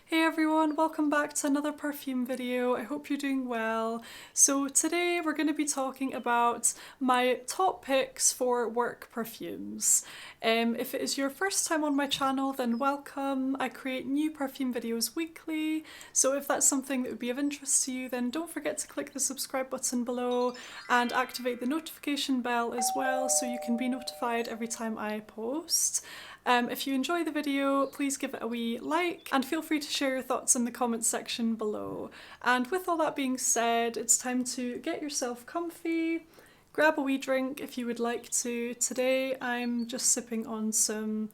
Hey everyone, welcome back to another perfume video. I hope you're doing well. So today we're going to be talking about my top picks for work perfumes. If it is your first time on my channel, then welcome. I create new perfume videos weekly, so if that's something that would be of interest to you, then don't forget to click the subscribe button below and activate the notification bell as well so you can be notified every time I post. If you enjoy the video, please give it a wee like and feel free to share your thoughts in the comments section below. And with all that being said, it's time to get yourself comfy, grab a wee drink if you would like to. Today I'm just sipping on some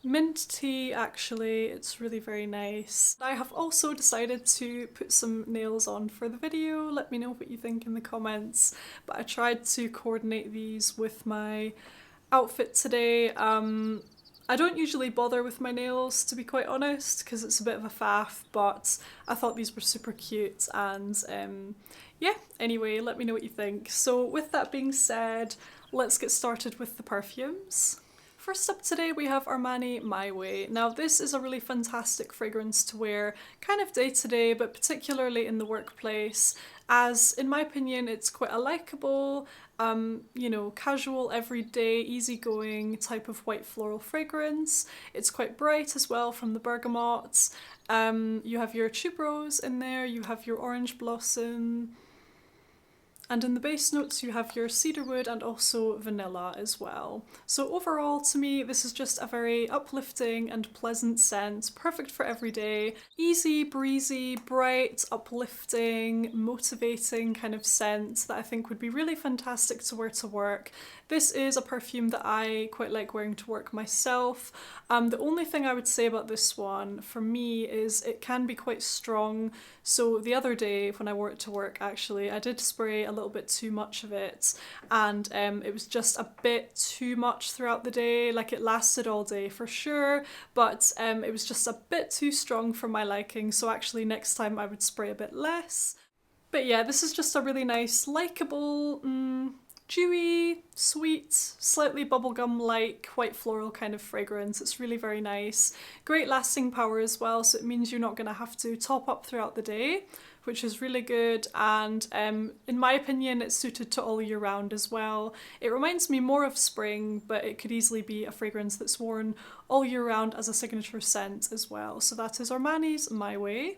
mint tea actually, it's really very nice. I have also decided to put some nails on for the video. Let me know what you think in the comments, but I tried to coordinate these with my outfit today. I don't usually bother with my nails, to be quite honest, because it's a bit of a faff, but I thought these were super cute and yeah, anyway, let me know what you think. So with that being said, let's get started with the perfumes. First up today we have Armani My Way. Now this is a really fantastic fragrance to wear kind of day to day, but particularly in the workplace, as in my opinion it's quite a likeable, you know, casual, everyday, easygoing type of white floral fragrance. It's quite bright as well from the bergamot. You have your tuberose in there, you have your orange blossom, and in the base notes you have your cedarwood and also vanilla as well. So overall, to me, this is just a very uplifting and pleasant scent, perfect for every day. Easy, breezy, bright, uplifting, motivating kind of scent that I think would be really fantastic to wear to work. This is a perfume that I quite like wearing to work myself. The only thing I would say about this one for me is it can be quite strong. So the other day when I wore it to work, actually, I did spray a little bit too much of it, and it was just a bit too much throughout the day. Like, it lasted all day for sure, but it was just a bit too strong for my liking, so actually next time I would spray a bit less. But yeah, this is just a really nice, likeable, dewy, sweet, slightly bubblegum-like, white floral kind of fragrance. It's really very nice. Great lasting power as well, so it means you're not going to have to top up throughout the day, which is really good, and in my opinion it's suited to all year round as well. It reminds me more of spring, but it could easily be a fragrance that's worn all year round as a signature scent as well. So that is Armani's My Way.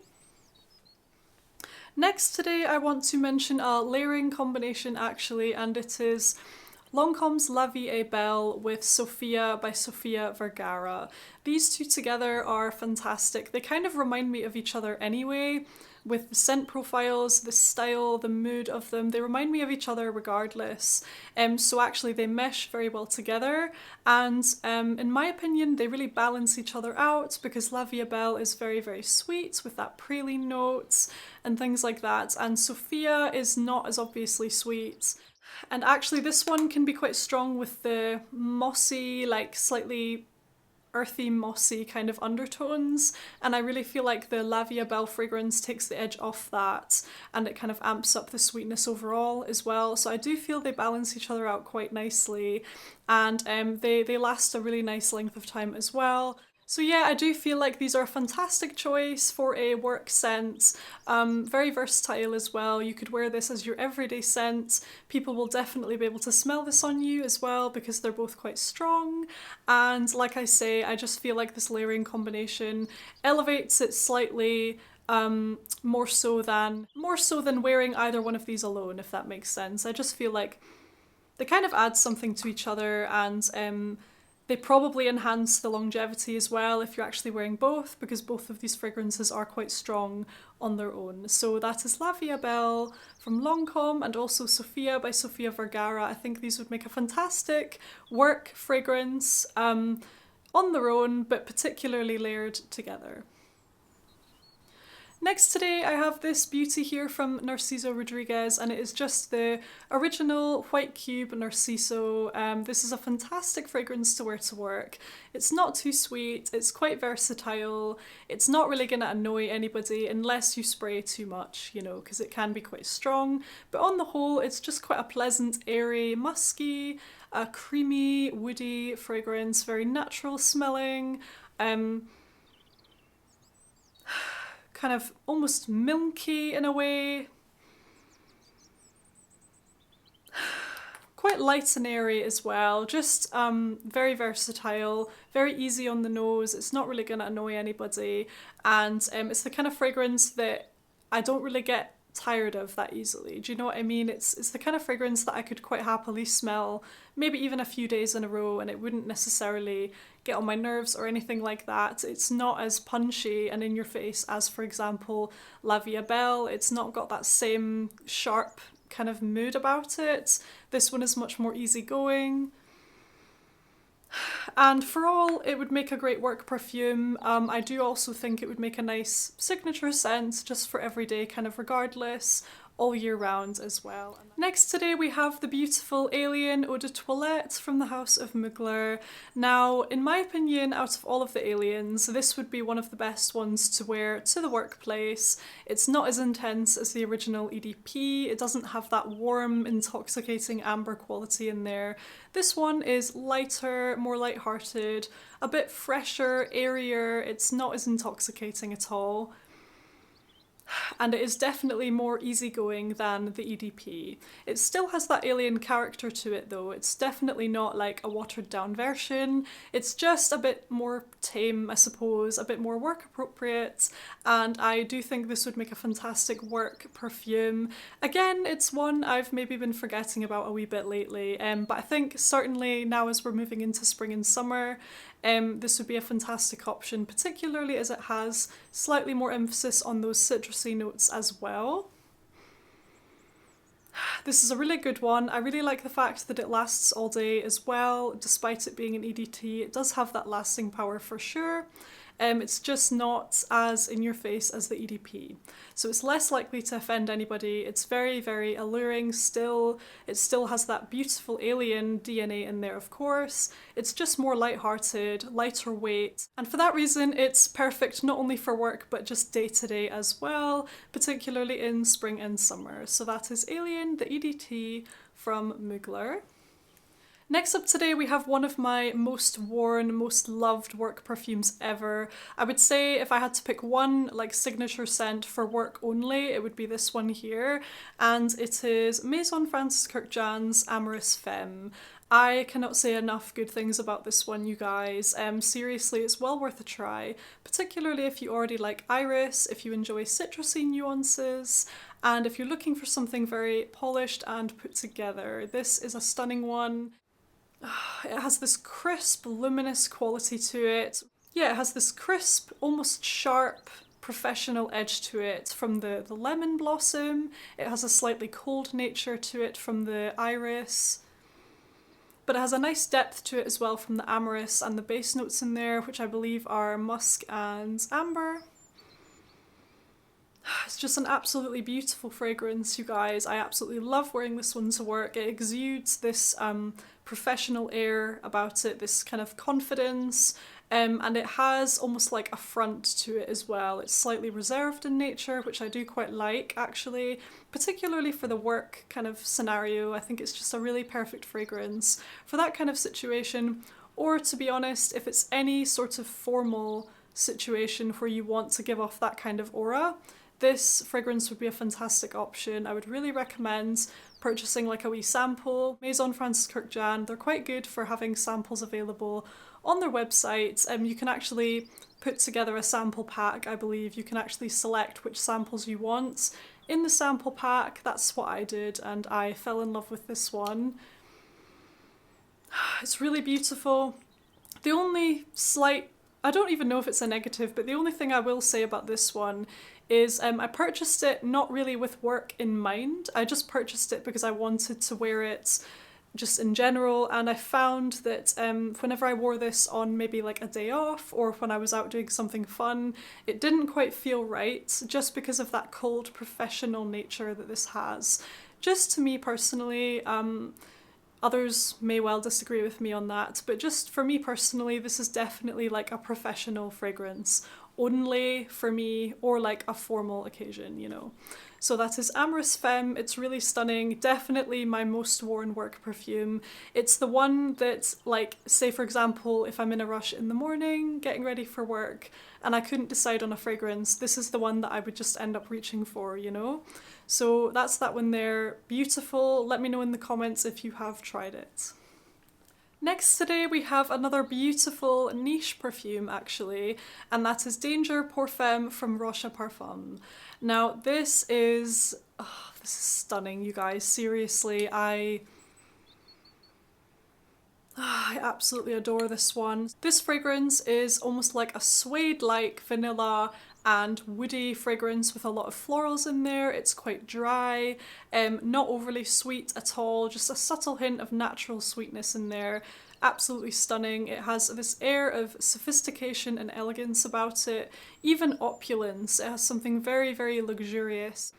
Next today I want to mention a layering combination actually, and it is Lancome's La Vie Belle with Sofia by Sofia Vergara. These two together are fantastic. They kind of remind me of each other anyway, with the scent profiles, the style, the mood of them. They remind me of each other regardless. So actually they mesh very well together, and in my opinion they really balance each other out, because La Vie Belle is very, very sweet with that praline notes and things like that, and Sofia is not as obviously sweet. And actually this one can be quite strong with the mossy, like slightly earthy, mossy kind of undertones, and I really feel like the La Vie Belle fragrance takes the edge off that, and it kind of amps up the sweetness overall as well. So I do feel they balance each other out quite nicely, and they last a really nice length of time as well. So yeah, I do feel like these are a fantastic choice for a work scent. Very versatile as well. You could wear this as your everyday scent. People will definitely be able to smell this on you as well, because they're both quite strong. And like I say, I just feel like this layering combination elevates it slightly, more so than wearing either one of these alone, if that makes sense. I just feel like they kind of add something to each other, and they probably enhance the longevity as well if you're actually wearing both, because both of these fragrances are quite strong on their own. So that is La Vie Belle from Lancome, and also Sofia by Sofia Vergara. I think these would make a fantastic work fragrance on their own, but particularly layered together. Next today I have this beauty here from Narciso Rodriguez, and it is just the original white cube Narciso. This is a fantastic fragrance to wear to work. It's not too sweet, it's quite versatile, it's not really going to annoy anybody unless you spray too much, you know, because it can be quite strong, but on the whole it's just quite a pleasant, airy, musky, creamy, woody fragrance, very natural smelling. kind of almost milky in a way. Quite light and airy as well, just very versatile, very easy on the nose. It's not really going to annoy anybody, and it's the kind of fragrance that I don't really get tired of that easily. Do you know what I mean? It's the kind of fragrance that I could quite happily smell maybe even a few days in a row and it wouldn't necessarily get on my nerves or anything like that. It's not as punchy and in your face as, for example, La Vie Belle. It's not got that same sharp kind of mood about it. This one is much more easygoing. And for all it would make a great work perfume, I do also think it would make a nice signature scent just for everyday kind of regardless, all year round as well. Next today we have the beautiful Alien Eau de Toilette from the house of Mugler. Now, in my opinion, out of all of the Aliens, this would be one of the best ones to wear to the workplace. It's not as intense as the original EDP, it doesn't have that warm, intoxicating amber quality in there. This one is lighter, more light-hearted, a bit fresher, airier, it's not as intoxicating at all. And it is definitely more easygoing than the EDP. It still has that alien character to it though. It's definitely not like a watered down version. It's just a bit more tame, I suppose, a bit more work appropriate, and I do think this would make a fantastic work perfume. Again, it's one I've maybe been forgetting about a wee bit lately, but I think certainly now as we're moving into spring and summer, this would be a fantastic option, particularly as it has slightly more emphasis on those citrusy notes as well. This is a really good one. I really like the fact that it lasts all day as well, despite it being an EDT. It does have that lasting power for sure. It's just not as in your face as the EDP. So it's less likely to offend anybody. It's very, very alluring still. It still has that beautiful alien DNA in there, of course. It's just more lighthearted, lighter weight. And for that reason, it's perfect not only for work, but just day to day as well, particularly in spring and summer. So that is Alien, the EDT from Mugler. Next up today we have one of my most worn, most loved work perfumes ever. I would say if I had to pick one like signature scent for work only, it would be this one here, and it is Maison Francis Kurkjian's Amyris Femme. I cannot say enough good things about this one, you guys. Seriously, it's well worth a try, particularly if you already like iris, if you enjoy citrusy nuances, and if you're looking for something very polished and put together. This is a stunning one. It has this crisp, luminous quality to it. Yeah, it has this crisp, almost sharp, professional edge to it from the lemon blossom. It has a slightly cold nature to it from the iris. But it has a nice depth to it as well from the amyris and the base notes in there, which I believe are musk and amber. It's just an absolutely beautiful fragrance, you guys. I absolutely love wearing this one to work. It exudes this professional air about it, this kind of confidence, and it has almost like a front to it as well. It's slightly reserved in nature, which I do quite like actually, particularly for the work kind of scenario. I think it's just a really perfect fragrance for that kind of situation, or to be honest, if it's any sort of formal situation where you want to give off that kind of aura, this fragrance would be a fantastic option. I would really recommend purchasing like a wee sample. Maison Francis Kurkjian, they're quite good for having samples available on their website. You can actually put together a sample pack, I believe. You can actually select which samples you want in the sample pack. That's what I did, and I fell in love with this one. It's really beautiful. The only slight, I don't even know if it's a negative, but the only thing I will say about this one is I purchased it not really with work in mind. I just purchased it because I wanted to wear it just in general, and I found that whenever I wore this on maybe like a day off or when I was out doing something fun, it didn't quite feel right just because of that cold professional nature that this has. Just to me personally, others may well disagree with me on that, but just for me personally, this is definitely like a professional fragrance only for me, or like a formal occasion, you know. So that is Amyris Femme. It's really stunning. Definitely my most worn work perfume. It's the one that, like, say for example, if I'm in a rush in the morning, getting ready for work, and I couldn't decide on a fragrance, this is the one that I would just end up reaching for, you know? So that's that one there. Beautiful. Let me know in the comments if you have tried it. Next today we have another beautiful niche perfume actually, and that is Danger Pour Femme from Rasha Parfums. Now this is stunning, you guys. Seriously, I absolutely adore this one. This fragrance is almost like a suede-like vanilla and woody fragrance with a lot of florals in there. It's quite dry, not overly sweet at all, just a subtle hint of natural sweetness in there. Absolutely stunning. It has this air of sophistication and elegance about it, even opulence. It has something very, very luxurious.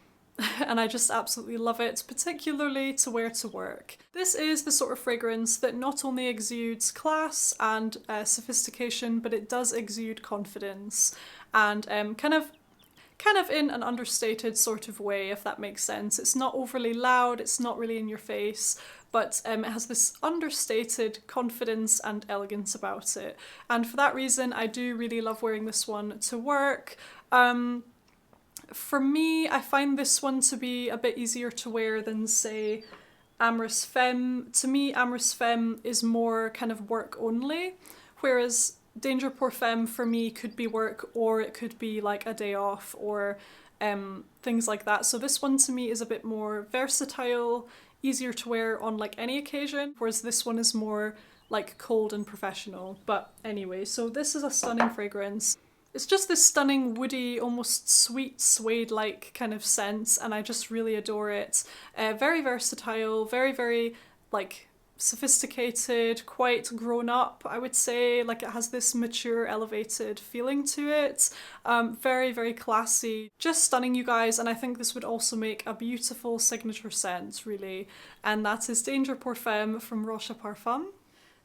And I just absolutely love it, particularly to wear to work. This is the sort of fragrance that not only exudes class and sophistication, but it does exude confidence, and kind of in an understated sort of way, if that makes sense. It's not overly loud, it's not really in your face, but it has this understated confidence and elegance about it. And for that reason, I do really love wearing this one to work. For me, I find this one to be a bit easier to wear than, say, Amyris Femme. To me, Amyris Femme is more kind of work only, whereas Danger Pour Femme for me could be work, or it could be like a day off, or things like that. So this one to me is a bit more versatile, easier to wear on like any occasion, whereas this one is more like cold and professional. But anyway, so this is a stunning fragrance. It's just this stunning, woody, almost sweet, suede-like kind of scent, and I just really adore it. Very versatile, very, very, like, sophisticated, quite grown up, I would say. Like, it has this mature, elevated feeling to it. Very, very classy. Just stunning, you guys, and I think this would also make a beautiful signature scent, really. And that is Danger Pour Femme from Rasha Parfums.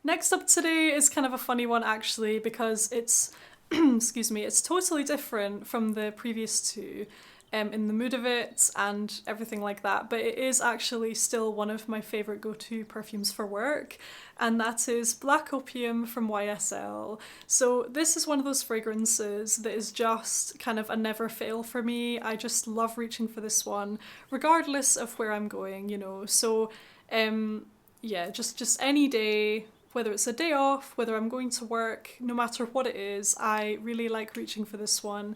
Next up today is kind of a funny one, actually, because it's excuse me, it's totally different from the previous two in the mood of it and everything like that, but it is actually still one of my favourite go-to perfumes for work, and that is Black Opium from YSL. So this is one of those fragrances that is just kind of a never fail for me. I just love reaching for this one, regardless of where I'm going, you know. So yeah, just any day, whether it's a day off, whether I'm going to work, no matter what it is, I really like reaching for this one.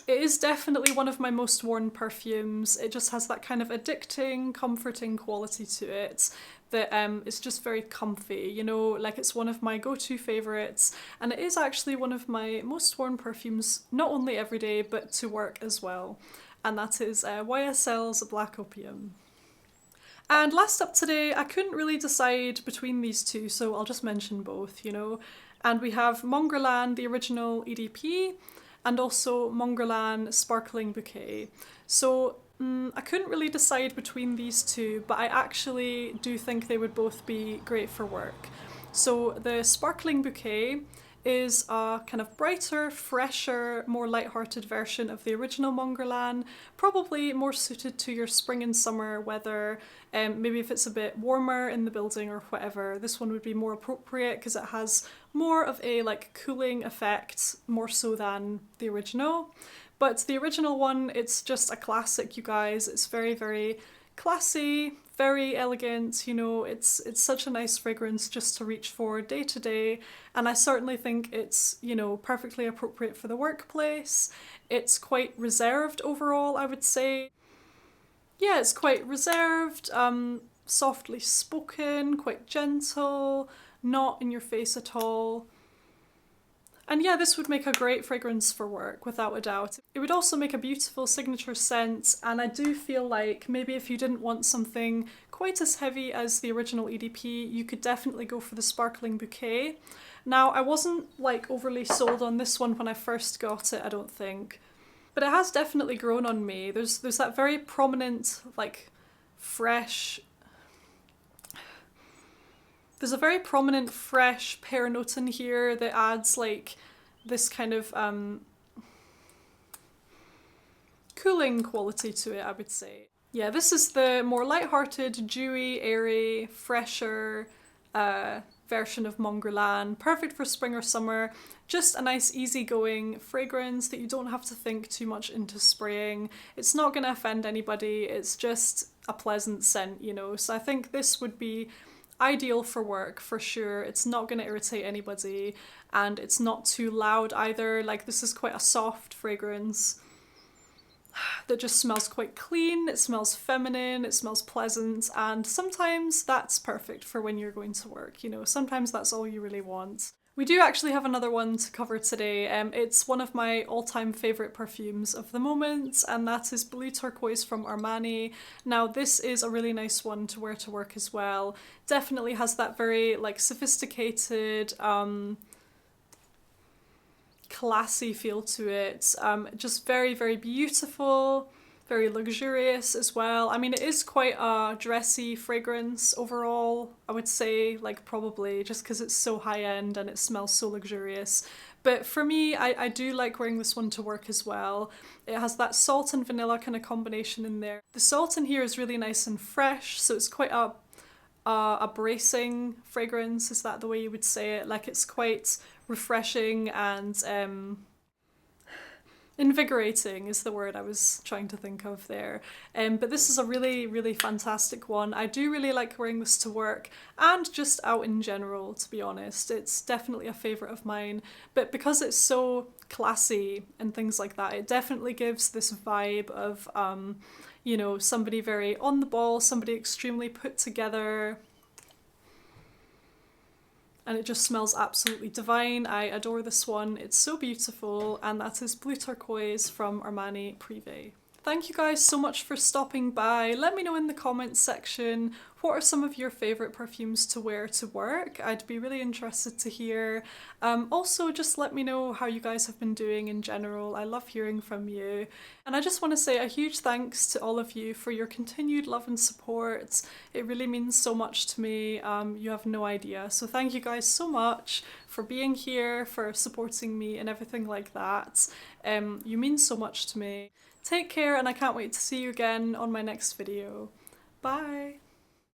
It is definitely one of my most worn perfumes. It just has that kind of addicting, comforting quality to it that is just very comfy, you know, like it's one of my go-to favourites, and it is actually one of my most worn perfumes, not only every day, but to work as well. And that is YSL's Black Opium. And last up today, I couldn't really decide between these two, so I'll just mention both, you know. And we have Mon Guerlain, the original EDP, and also Mon Guerlain Sparkling Bouquet. So I couldn't really decide between these two, but I actually do think they would both be great for work. So the Sparkling Bouquet is a kind of brighter, fresher, more light-hearted version of the original Mon Guerlain, probably more suited to your spring and summer weather. Maybe if it's a bit warmer in the building or whatever, this one would be more appropriate because it has more of a like cooling effect, more so than the original. But the original one, it's just a classic, you guys. It's very, very classy, very elegant, you know, it's such a nice fragrance just to reach for day to day, and I certainly think it's, you know, perfectly appropriate for the workplace. It's quite reserved overall, I would say. Yeah, it's quite reserved, softly spoken, quite gentle, not in your face at all. And yeah, this would make a great fragrance for work, without a doubt. It would also make a beautiful signature scent, and I do feel like maybe if you didn't want something quite as heavy as the original EDP, you could definitely go for the Sparkling Bouquet. Now, I wasn't like overly sold on this one when I first got it, I don't think, but it has definitely grown on me. There's that very prominent, like, fresh... There's a very prominent fresh pear note in here that adds like this kind of cooling quality to it, I would say. Yeah, this is the more light-hearted, dewy, airy, fresher version of Mon Guerlain. Perfect for spring or summer. Just a nice easygoing fragrance that you don't have to think too much into spraying. It's not going to offend anybody, it's just a pleasant scent, you know. So I think this would be ideal for work for sure. It's not going to irritate anybody, and it's not too loud either. Like, this is quite a soft fragrance that just smells quite clean, it smells feminine, it smells pleasant, and sometimes that's perfect for when you're going to work, you know, sometimes that's all you really want. We do actually have another one to cover today. It's one of my all-time favourite perfumes of the moment, and that is Bleu Turquoise from Armani. Now, this is a really nice one to wear to work as well. Definitely has that very, like, sophisticated, classy feel to it. Just very, very beautiful, very luxurious as well. I mean, it is quite a dressy fragrance overall, I would say, like, probably just because it's so high end and it smells so luxurious. But for me, I do like wearing this one to work as well. It has that salt and vanilla kind of combination in there. The salt in here is really nice and fresh, so it's quite a bracing fragrance, is that the way you would say it? Like, it's quite refreshing and invigorating is the word I was trying to think of there. But this is a really, really fantastic one. I do really like wearing this to work and just out in general, to be honest. It's definitely a favourite of mine. But because it's so classy and things like that, it definitely gives this vibe of, you know, somebody very on the ball, somebody extremely put together. And it just smells absolutely divine. I adore this one. It's so beautiful, and that is Bleu Turquoise from Armani Privé. Thank you guys so much for stopping by. Let me know in the comments section, what are some of your favourite perfumes to wear to work? I'd be really interested to hear. Also, just let me know how you guys have been doing in general. I love hearing from you. And I just want to say a huge thanks to all of you for your continued love and support. It really means so much to me. You have no idea. So thank you guys so much for being here, for supporting me and everything like that. You mean so much to me. Take care, and I can't wait to see you again on my next video. Bye!